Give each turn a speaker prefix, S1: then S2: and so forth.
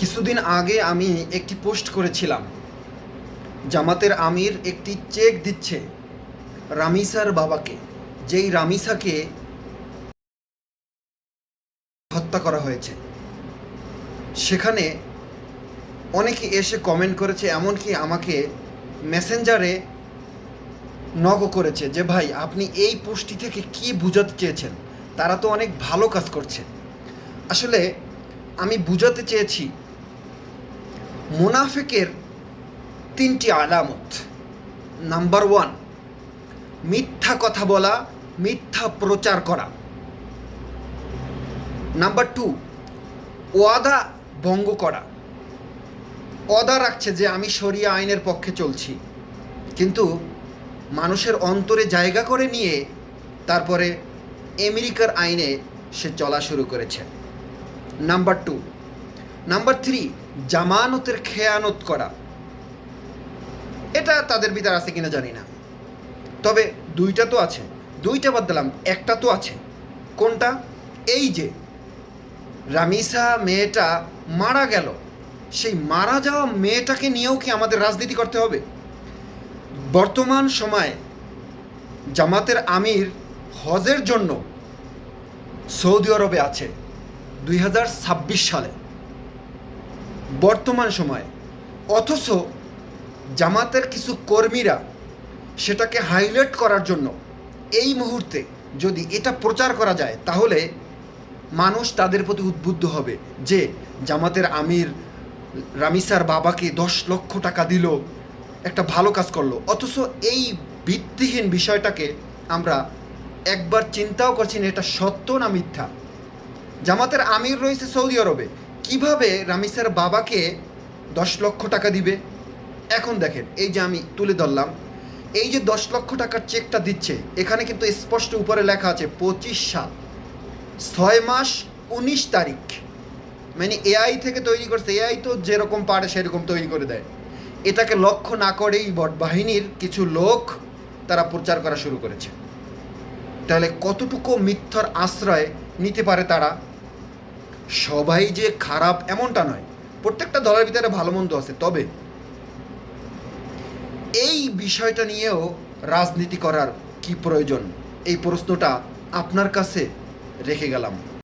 S1: কিছুদিন আগে আমি একটি পোস্ট করেছিলাম, জামাতের আমির একটি চেক দিচ্ছে রামিসার বাবাকে, যেই রামিসাকে হত্যা করা হয়েছে। সেখানে অনেকে এসে কমেন্ট করেছে, এমনকি আমাকে মেসেঞ্জারে নকও করেছে যে ভাই আপনি এই পোস্টটি থেকে কি বোঝাতে চেয়েছেন। তারা তো অনেক ভালো কাজ করছে। আসলে আমি বুঝাতে চেয়েছি মুনাফিকের তিনটি আলামত। নাম্বার 1, মিথ্যা কথা বলা, মিথ্যা প্রচার করা। নাম্বার 2, ওয়াদা ভঙ্গ করা। ওয়াদা রাখছে যে আমি শরিয়া আইনের পক্ষে চলছি, কিন্তু মানুষের অন্তরে জায়গা করে নিয়ে তারপরে আমেরিকার আইনে সে চলা শুরু করেছে। নাম্বার 2। নাম্বার 3, জামানতের খেয়ানত করা। এটা তাদের ভিতর আছে কিনা জানি না, তবে দুইটা তো আছে। দুইটা বাদ দিলাম, একটা তো আছে। কোনটা? এই যে রামিসা মেয়েটা মারা গেল, সেই মারা যাওয়া মেয়েটাকে নিয়েও কি আমাদের রাজনীতি করতে হবে? বর্তমান সময়ে জামাতের আমির হজের জন্য সৌদি আরবে আছে 2026 সালে, বর্তমান সময়ে। অথচ জামাতের কিছু কর্মীরা সেটাকে হাইলাইট করার জন্য এই মুহূর্তে যদি এটা প্রচার করা যায়, তাহলে মানুষ তাদের প্রতি উদ্বুদ্ধ হবে যে জামাতের আমির রামিসার বাবাকে 10 লক্ষ টাকা দিল, একটা ভালো কাজ করলো। অথচ এই ভিত্তিহীন বিষয়টাকে আমরা একবার চিন্তাও করছি না এটা সত্য না মিথ্যা। জামাতের আমির রয়েছে সৌদি আরবে, কিভাবে রামিসার বাবাকে 10 লক্ষ টাকা দিবে? এখন দেখেন, এই যে আমি তুলে ধরলাম, এই যে 10 লক্ষ টাকার চেকটা দিচ্ছে, এখানে কিন্তু স্পষ্ট উপরে লেখা আছে 25 সাল 6 মাস 19 তারিখ। মানে এআই থেকে তৈরি করছে। এআই তো যেরকম পারে সেরকম তৈরি করে দেয়। এটাকে লক্ষ্য না করেই বট বাহিনীর কিছু লোক তারা প্রচার করা শুরু করেছে। তাহলে কতটুকু মিথ্যার আশ্রয় নিতে পারে তারা? সবাই যে খারাপ এমনটা নয়, প্রত্যেকটা দলের ভিতরে ভালো মন্দ আছে। তবে এই বিষয়টা নিয়েও রাজনীতি করার কি প্রয়োজন? এই প্রশ্নটা আপনার কাছে রেখে গেলাম।